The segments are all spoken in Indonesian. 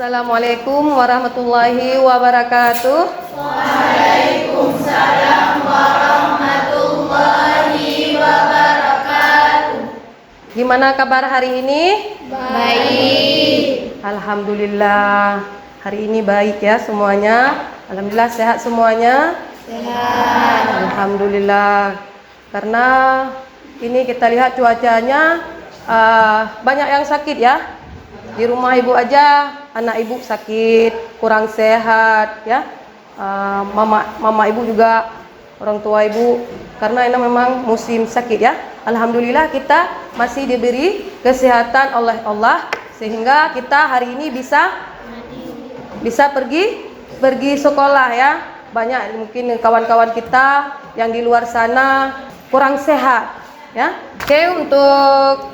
Assalamualaikum warahmatullahi wabarakatuh. Waalaikumsalam warahmatullahi wabarakatuh. Gimana kabar hari ini? Baik. Alhamdulillah. Hari ini baik ya semuanya. Alhamdulillah sehat semuanya. Sehat. Alhamdulillah. Karena ini kita lihat cuacanya banyak yang sakit ya. Di rumah ibu aja anak ibu sakit, kurang sehat ya. Mama ibu juga, orang tua ibu, karena ini memang musim sakit ya. Alhamdulillah kita masih diberi kesehatan oleh Allah sehingga kita hari ini bisa pergi sekolah ya. Banyak mungkin kawan-kawan kita yang di luar sana kurang sehat ya. Oke, untuk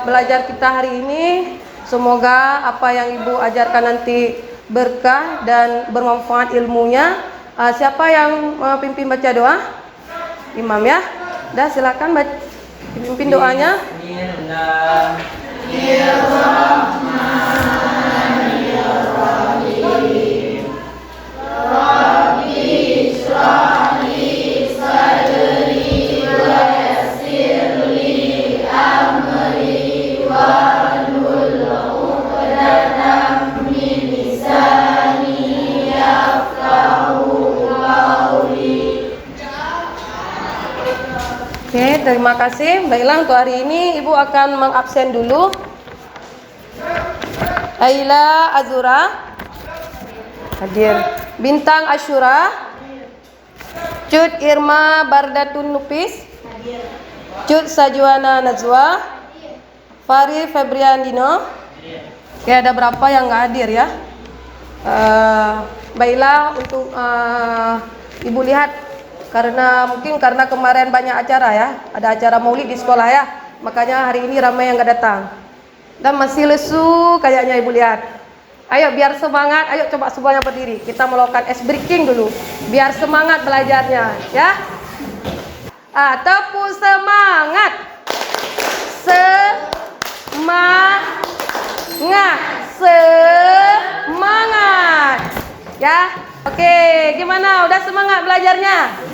belajar kita hari ini, semoga apa yang ibu ajarkan nanti berkah dan bermanfaat ilmunya. Siapa yang pimpin baca doa? Imam ya. Dah silakan pimpin doanya. Oke, terima kasih. Baiklah, untuk hari ini ibu akan mengabsen dulu. Aila Azura hadir. Bintang Asyura, Cut Irma Bardatun Nupis, Cut Sajuana Najwa, Fari Febriandino. Oke, ada berapa yang nggak hadir ya? Baiklah, untuk ibu lihat, karena kemarin banyak acara ya, ada acara maulid di sekolah ya, makanya hari ini ramai yang nggak datang dan masih lesu kayaknya ibu lihat. Ayo biar semangat, ayo coba semuanya berdiri, kita melakukan ice breaking dulu biar semangat belajarnya ya. Tepuk semangat, semangat ya. Oke, gimana? Udah semangat belajarnya?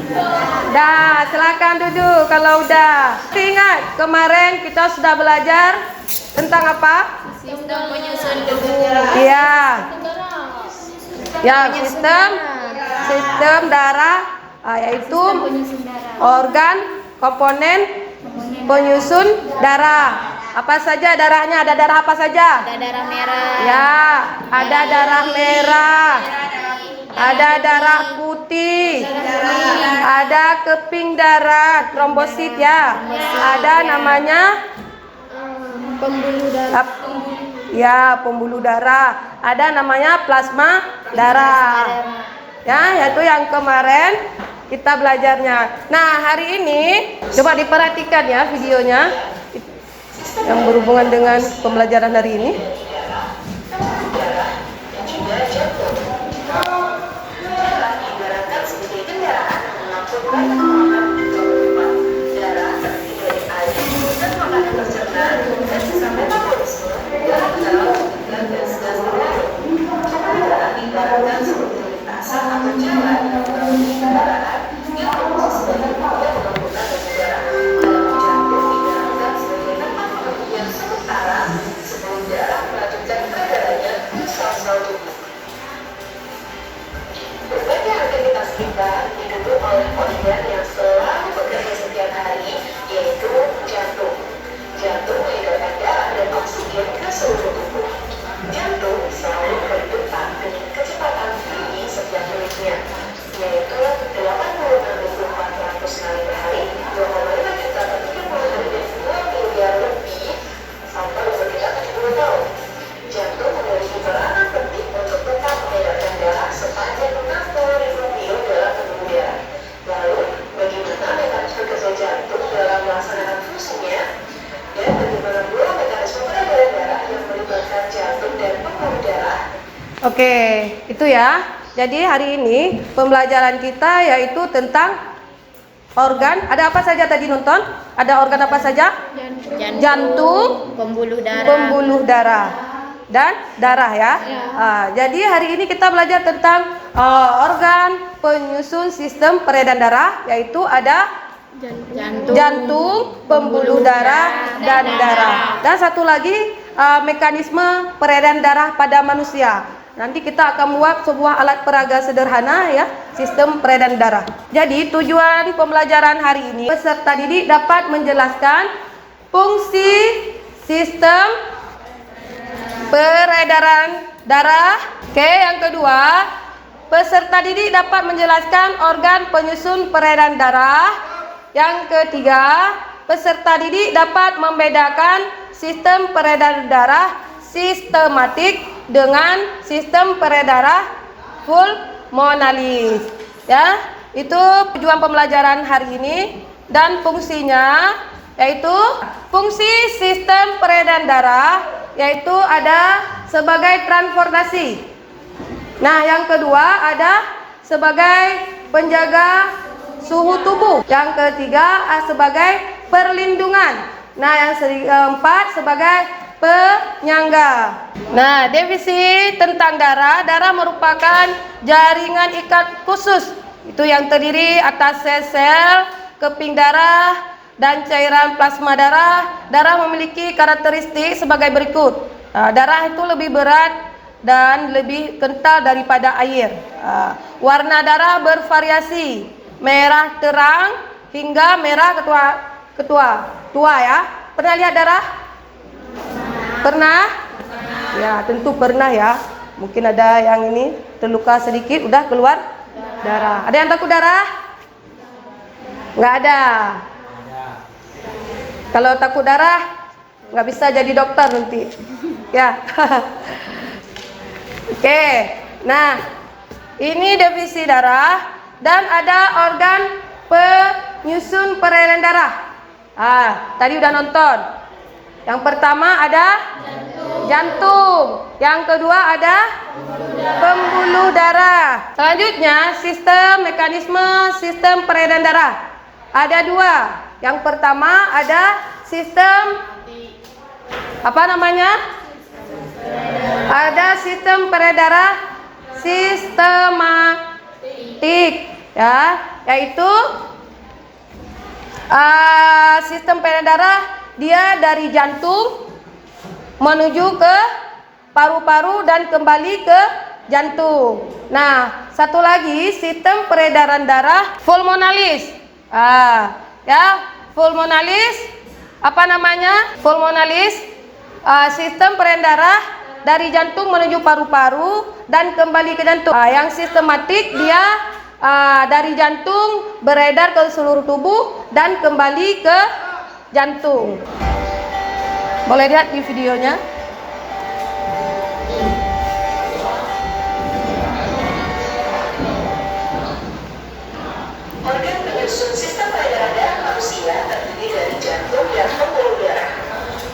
Dah, silakan duduk kalau udah. Ingat, kemarin kita sudah belajar tentang apa? Sistem penyusun debu. Iya. Ya, sistem darah, yaitu organ komponen penyusun darah. Apa saja darahnya? Ada darah apa saja? Ada darah merah. Ya, ada darah merah. Ada darah putih, ada keping darah, trombosit ya. Ada namanya Pembuluh darah. Ya, pembuluh darah. Ada namanya plasma darah. Ya, yaitu yang kemarin kita belajarnya. Nah, hari ini coba diperhatikan ya videonya yang berhubungan dengan pembelajaran hari ini. Berbagai aktivitas kita didukung oleh organ yang selalu bekerja setiap hari, yaitu jantung. Jantung mengedarkan darah dan oksigen ke seluruh tubuh. Jantung selalu berdetak dengan kecepatan tinggi setiap menitnya, yaitu 86.400 kali per hari, 2,5 juta per 30 hari dan 2 miliar lebih sampai umur kita 70 tahun. Jantung memiliki peranan penting untuk tetap mengedarkan darah sepanjang 60.000 mil dalam tubuh darah. Lalu, bagaimana mekanisme kerja jantung dalam melaksanakan fungsinya? Dan bagaimana pula mekanisme peredaran darah yang melibatkan jantung dan pembuluh darah? Oke, itu ya. Jadi hari ini pembelajaran kita yaitu tentang organ. Ada apa saja tadi nonton? Ada organ apa saja? Jantung, Pembuluh darah. pembuluh darah. dan darah ya. Jadi hari ini kita belajar tentang organ penyusun sistem peredaran darah, yaitu ada jantung, pembuluh darah, dan darah. Dan satu lagi mekanisme peredaran darah pada manusia. Nanti kita akan membuat sebuah alat peraga sederhana ya, sistem peredaran darah. Jadi tujuan pembelajaran hari ini, peserta didik dapat menjelaskan fungsi sistem peredaran darah. Oke, yang kedua, peserta didik dapat menjelaskan organ penyusun peredaran darah. Yang ketiga, peserta didik dapat membedakan sistem peredaran darah sistematik dengan sistem peredaran darah pulmonalis. Ya, itu tujuan pembelajaran hari ini dan fungsinya, yaitu fungsi sistem peredaran darah yaitu ada sebagai transportasi. Nah, yang kedua ada sebagai penjaga suhu tubuh. Yang ketiga sebagai perlindungan. Nah, yang keempat sebagai penyangga. Nah, definisi tentang darah. Darah merupakan jaringan ikat khusus. Itu yang terdiri atas sel-sel, keping darah, dan cairan plasma darah. Darah memiliki karakteristik sebagai berikut. Darah itu lebih berat dan lebih kental daripada air. Warna darah bervariasi, merah terang hingga merah tua ya. Pernah lihat darah? Pernah? Ya, tentu pernah ya. Mungkin ada yang ini terluka sedikit udah keluar darah. Ada yang takut darah? Nggak ada. Kalau takut darah nggak bisa jadi dokter nanti. Ya. Oke. Nah, ini definisi darah dan ada organ penyusun peredaran darah. Tadi udah nonton. Yang pertama ada jantung. Yang kedua ada pembuluh darah. Selanjutnya mekanisme sistem peredaran darah. Ada dua. Yang pertama ada sistem apa namanya? Ada sistem peredaran darah sistematik ya, yaitu sistem peredaran darah dia dari jantung menuju ke paru-paru dan kembali ke jantung. Nah, satu lagi sistem peredaran darah pulmonalis. Ya, pulmonalis apa namanya? Pulmonalis sistem peredaran darah dari jantung menuju paru-paru dan kembali ke jantung. Yang sistematik dia dari jantung beredar ke seluruh tubuh dan kembali ke jantung. Boleh lihat di videonya. Organ penyusun sistem peredaran darah manusia terdiri dari jantung dan pembuluh darah.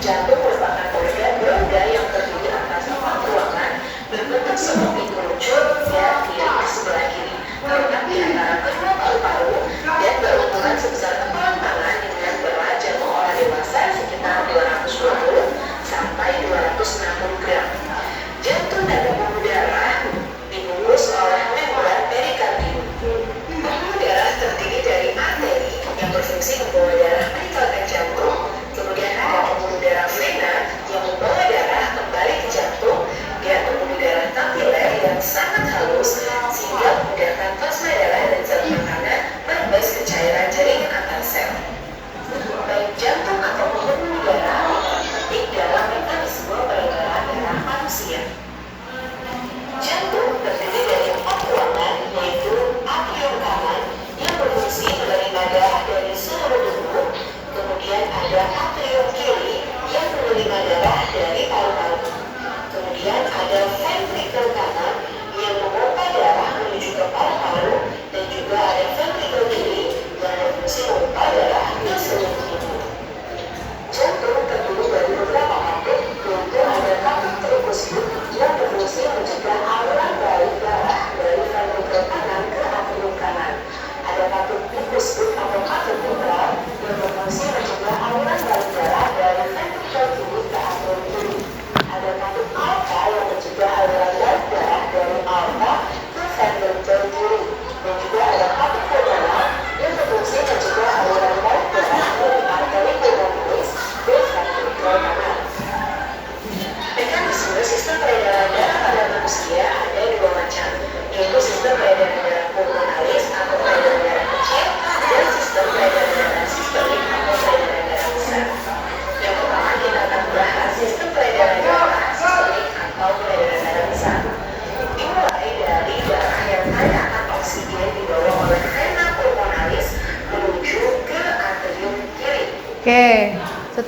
Jantung merupakan organ berroda yang terdiri atas 4 ruangan berbentuk seperti kerucut dan miring sebelah kiri, terletak di antara kedua paru-paru dan berukuran sebesar kepalan tangan dengan berat jangkau orang dewasa sekitar 220 sampai 200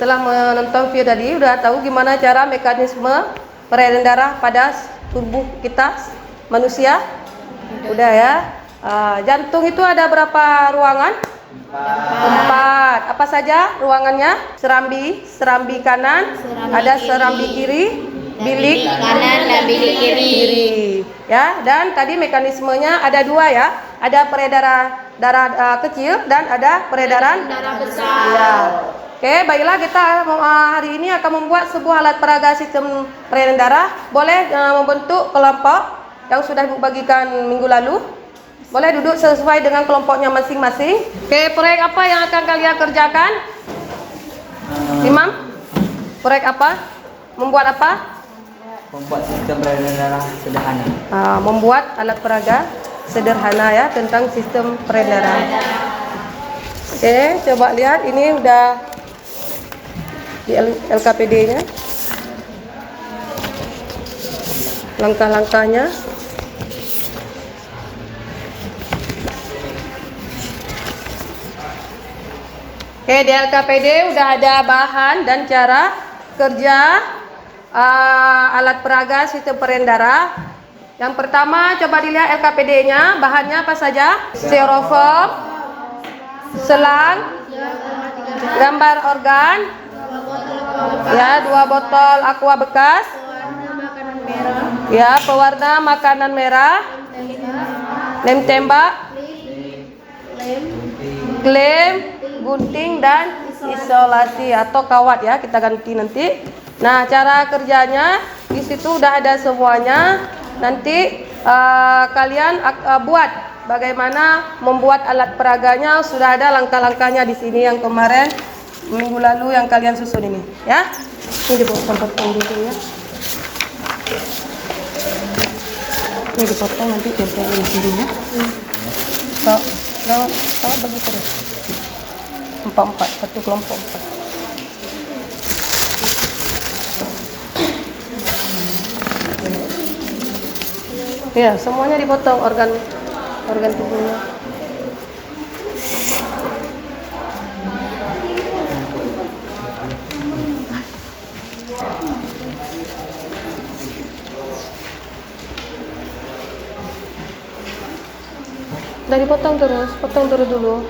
setelah menonton video tadi udah tahu gimana cara mekanisme peredaran darah pada tubuh kita manusia? Udah ya. Jantung itu ada berapa ruangan? 4. Apa saja ruangannya? Serambi kanan, ada serambi kiri, bilik kanan dan bilik kiri. Ya, dan tadi mekanismenya ada 2 ya. Ada peredaran darah kecil dan ada peredaran Darah besar. ya. Oke, baiklah kita hari ini akan membuat sebuah alat peraga sistem peredaran darah. Boleh membentuk kelompok yang sudah Ibu bagikan minggu lalu. Boleh duduk sesuai dengan kelompoknya masing-masing. Oke, proyek apa yang akan kalian kerjakan? Imam? Proyek apa? Membuat apa? Membuat sistem peredaran darah sederhana. Membuat alat peraga sederhana ya tentang sistem peredaran. Oke, coba lihat ini udah di LKPD-nya. Langkah-langkahnya. Oke, di LKPD udah ada bahan dan cara kerja alat peraga sistem peredaran darah. Yang pertama coba dilihat LKPD-nya, bahannya apa saja? Styrofoam, selang, gambar organ, ya 2 botol aqua bekas, ya pewarna makanan merah, lem tembak, klem, gunting dan isolasi atau kawat ya, kita ganti nanti. Nah, cara kerjanya di situ udah ada semuanya. Nanti kalian buat bagaimana membuat alat peraganya, sudah ada langkah-langkahnya di sini yang kemarin minggu lalu yang kalian susun ini ya. Ini dipotong-potong dulu ya. Ini dipotong nanti tempel di sini ya. So, bagi terus. 4 satu kelompok 4. Ya, semuanya dipotong organ tubuhnya. Udah dipotong terus, potong terus dulu.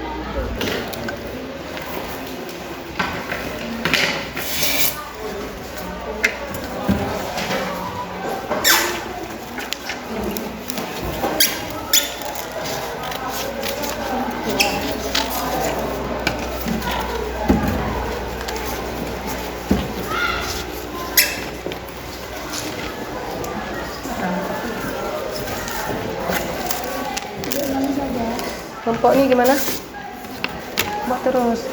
Kelompok ini gimana? Buat terus.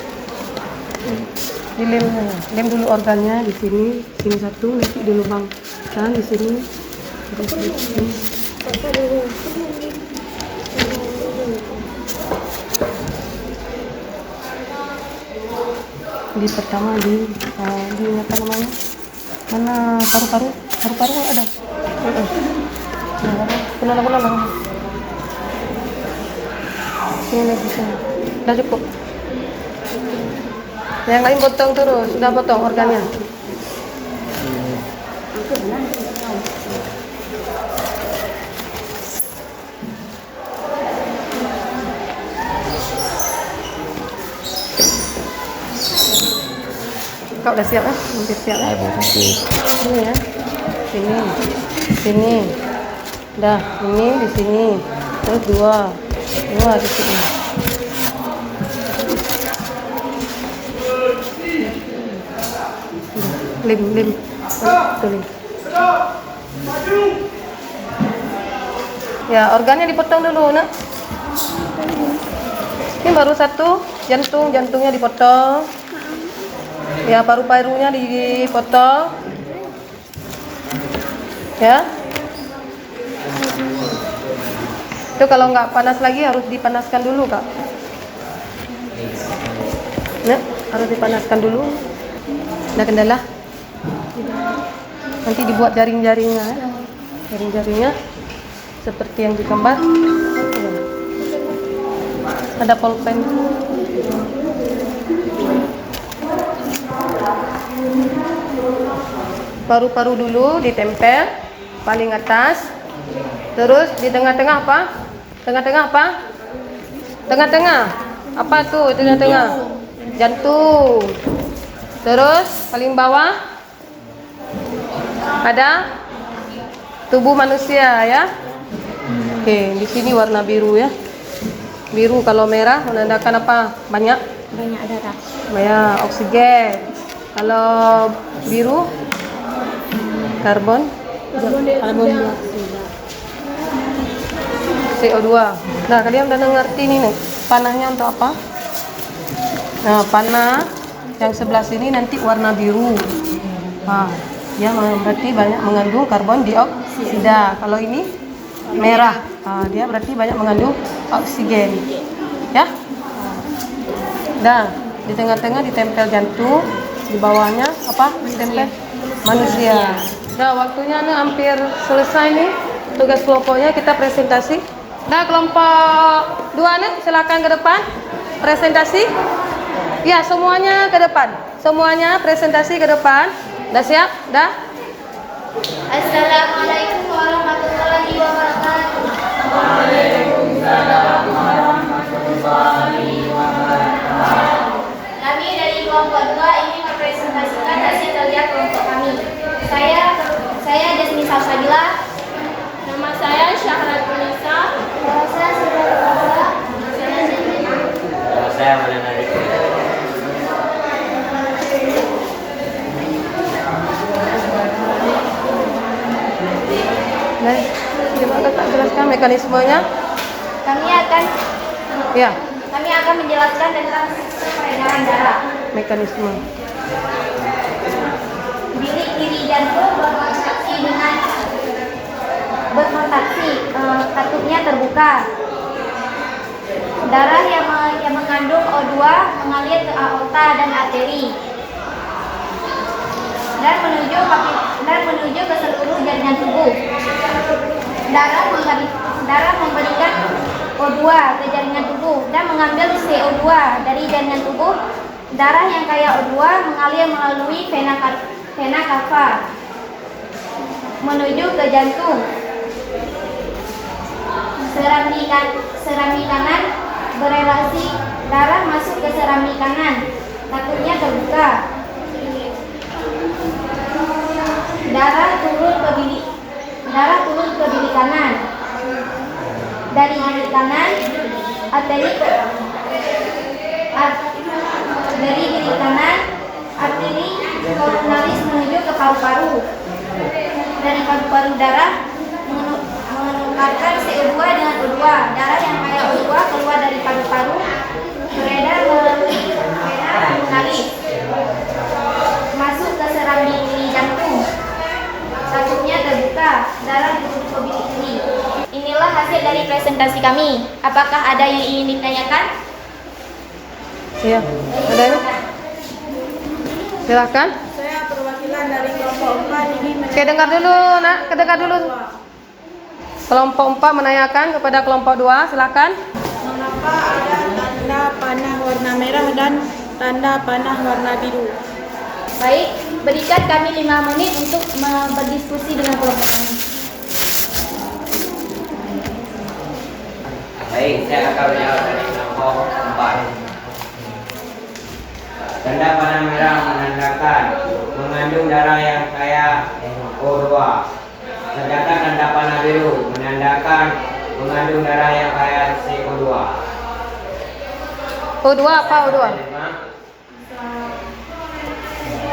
Lem dulu organnya di sini satu, nanti di lubang kan di sini. Terus di sini. Di pertama di apa namanya? Mana paru-paru ada. Pulang. Ini lagi sini. Udah cukup. Yang lain potong terus, sudah potong organnya. Kau udah siap ya? Hampir siap ya? Ini ya. Sini. Dah, ini di sini. Terus dua di sini. Lim. Tuh. Ya, organnya dipotong dulu, nak. Ini baru satu, jantungnya dipotong. Ya, paru-parunya dipotong. Ya. Itu kalau nggak panas lagi harus dipanaskan dulu, Kak. Nah, harus dipanaskan dulu. Ada kendala? Nanti dibuat jaring-jaringnya, jaring-jaringnya seperti yang digambar. Ada pulpen. Paru-paru dulu ditempel paling atas. Terus di tengah-tengah apa? Tengah-tengah apa? Tengah-tengah. Apa tuh tengah-tengah? Jantung. Terus paling bawah ada tubuh manusia ya. Oke, di sini warna biru ya. Biru kalau merah menandakan apa? Banyak darah. banyak oksigen. Kalau biru karbon Dioksida. CO2. Nah, kalian udah ngerti nih panahnya untuk apa? Nah, panah yang sebelah sini nanti warna biru. Nah, dia berarti banyak mengandung karbon dioksida. Kalau ini merah, dia berarti banyak mengandung oksigen. Ya? Nah, di tengah-tengah ditempel jantung, di bawahnya apa? Ditempel manusia. Nah, waktunya nih hampir selesai nih. Tugas kelompoknya kita presentasi. Nah, kelompok 2 nih silakan ke depan. Presentasi. Ya, semuanya ke depan. Semuanya presentasi ke depan. Udah siap? Dah? Assalamualaikum warahmatullahi wabarakatuh. Kami dari kelompok 2 ingin mempresentasikan hasil kerja kelompok kami. Saya Jasmine Salsabila. Nama saya Syahrat Nisa. Nama saya Sirah. Nama saya Malena Rifki. Nah, coba kakak jelaskan mekanismenya. Ya, Kami akan menjelaskan tentang peredaran darah. mekanisme. Bilik kiri jantung berkontraksi, katupnya terbuka. Darah yang mengandung O2 mengalir ke aorta dan arteri dan menuju ke seluruh jaringan tubuh. Darah memberikan O2 ke jaringan tubuh dan mengambil CO2 dari jaringan tubuh. Darah yang kaya O2 mengalir melalui vena cava menuju ke jantung. Serambi kanan berelasi, darah masuk ke serambi kanan, katupnya terbuka. Darah turun ke bilik kanan. Dari bilik kanan, arteri koronaris menuju ke paru-paru. Dari paru-paru darah menukarkan CO2 dengan O2. Darah yang kaya O2 keluar dari paru-paru, beredar melalui vena pulmonalis, masuk ke serambi kiri jantung. Katupnya terbuka, darah turun ke bilik kiri. Inilah hasil dari presentasi kami. Apakah ada yang ingin ditanyakan? Iya. Ada ya? Silakan. Saya perwakilan dari kelompok 4 ingin Oke, dengar dulu, Nak. Dengar dulu. Kelompok 4 menanyakan kepada kelompok 2, silakan. mengapa ada tanda panah warna merah dan tanda panah warna biru. Baik, berikan kami 5 menit untuk berdiskusi dengan kelompok kami. Baik, saya akan menjawab dari kelompok 4. Tanda panah merah menandakan mengandung darah yang kaya O2. Sedangkan tanda panah biru menandakan mengandung darah yang kaya CO2. O2 apa O2?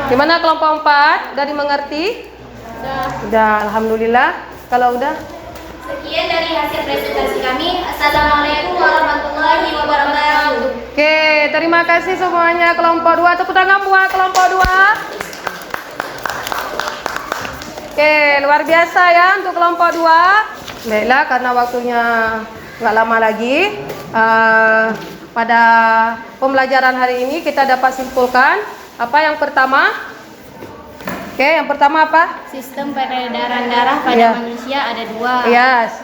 Gimana kelompok 4? Udah dimengerti? Udah, alhamdulillah. Kalau udah, Sekian dari hasil presentasi kami. Assalamualaikum warahmatullahi wabarakatuh. oke, terima kasih semuanya kelompok 2. Tepuk tangan buat kelompok 2. Oke, luar biasa ya untuk kelompok 2. Baiklah, karena waktunya nggak lama lagi, pada pembelajaran hari ini kita dapat simpulkan apa yang pertama. Oke, yang pertama apa? Sistem peredaran darah pada Iya. manusia ada 2. Yes.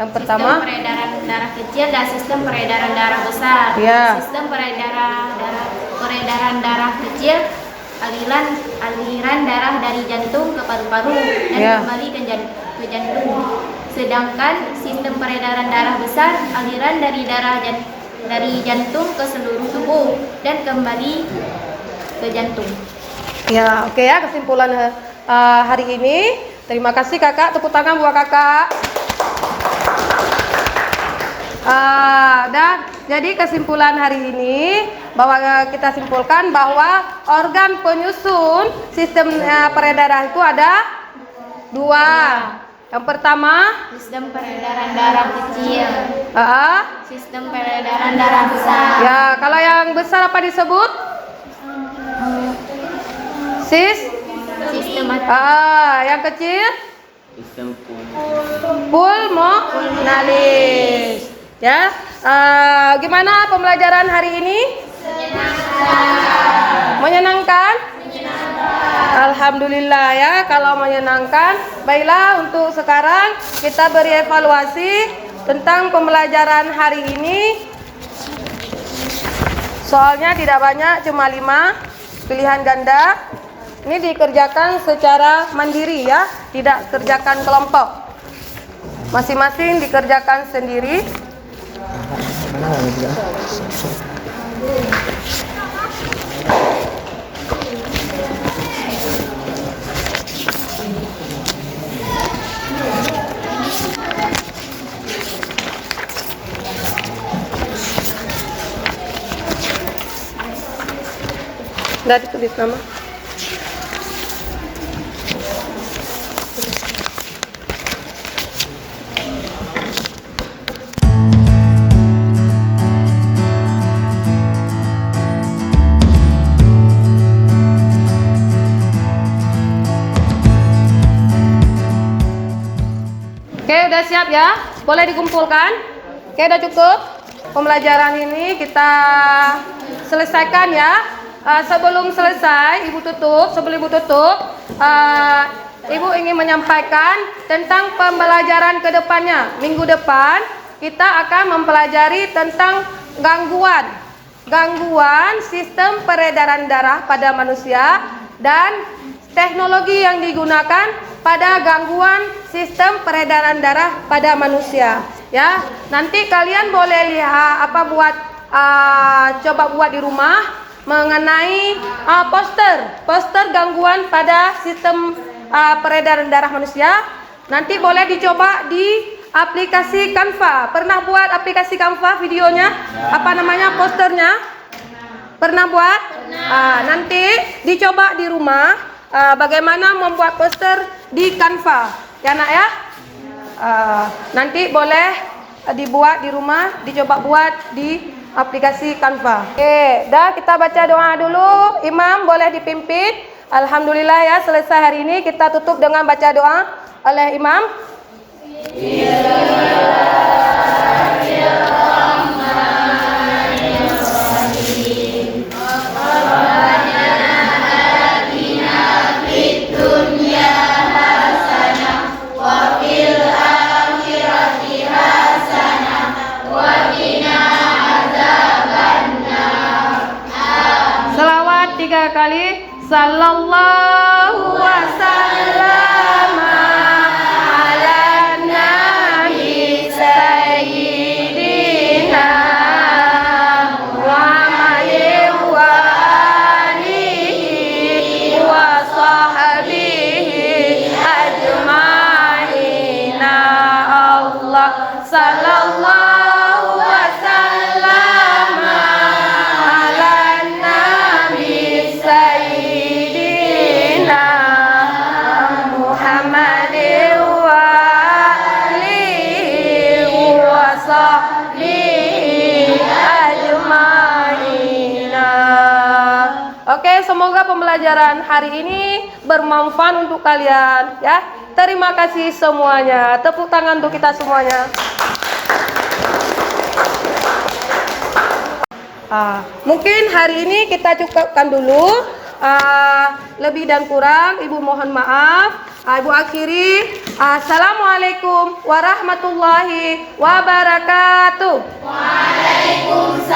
Yang pertama, Sistem peredaran darah kecil dan sistem peredaran darah besar. Iya. Sistem peredaran darah kecil aliran darah dari jantung ke paru-paru dan Ya. kembali ke jantung. Sedangkan sistem peredaran darah besar, aliran dari dari jantung ke seluruh tubuh dan kembali ke jantung. Ya, oke ya kesimpulan hari ini. Terima kasih kakak, tepuk tangan buat kakak. Dan jadi kesimpulan hari ini bahwa kita simpulkan bahwa organ penyusun sistem peredaran itu ada 2. Yang pertama, Sistem peredaran darah kecil, sistem peredaran darah besar. ya kalau yang besar apa disebut? Sistem Yang kecil Sistem pulmonalis. Ya, gimana pembelajaran hari ini? Menyenangkan. Alhamdulillah ya, kalau menyenangkan. Baiklah, untuk sekarang kita beri evaluasi tentang pembelajaran hari ini. Soalnya tidak banyak, cuma 5 pilihan ganda. Ini dikerjakan secara mandiri ya, tidak kerjakan kelompok. Masing-masing dikerjakan sendiri. Sudah ditulis nama. Oke, udah siap ya? Boleh dikumpulkan? Oke, udah cukup? Pembelajaran ini kita selesaikan ya. Sebelum selesai, sebelum Ibu tutup, Ibu ingin menyampaikan tentang pembelajaran ke depannya. Minggu depan kita akan mempelajari tentang gangguan sistem peredaran darah pada manusia dan teknologi yang digunakan pada gangguan sistem peredaran darah pada manusia. Ya, nanti kalian boleh lihat coba buat di rumah mengenai poster gangguan pada sistem peredaran darah manusia. Nanti boleh dicoba di aplikasi Canva. Pernah buat aplikasi Canva videonya? Apa namanya posternya? Pernah buat? Nanti dicoba di rumah bagaimana membuat poster di Canva. Ya nak ya? Nanti boleh dibuat di rumah, dicoba buat di aplikasi Canva. Oke, dah kita baca doa dulu. Imam boleh dipimpin. Alhamdulillah ya, selesai hari ini. Kita tutup dengan baca doa oleh Imam. Selawat 3 kali. Sallallahu wasallam ala nabi sayyidina Muhammadin wa alihi wa sahbihi ajma'ina. Allah sallallahu wasallam ala nabi sayyidina Muhammadin wa alihi wa sahbihi ajma'ina. Oke, semoga pembelajaran hari ini bermanfaat untuk kalian ya. Terima kasih semuanya. Tepuk tangan untuk kita semuanya. Mungkin hari ini kita cukupkan dulu. Lebih dan kurang Ibu mohon maaf. Ibu akhiri. Assalamualaikum warahmatullahi wabarakatuh. Waalaikumsalam.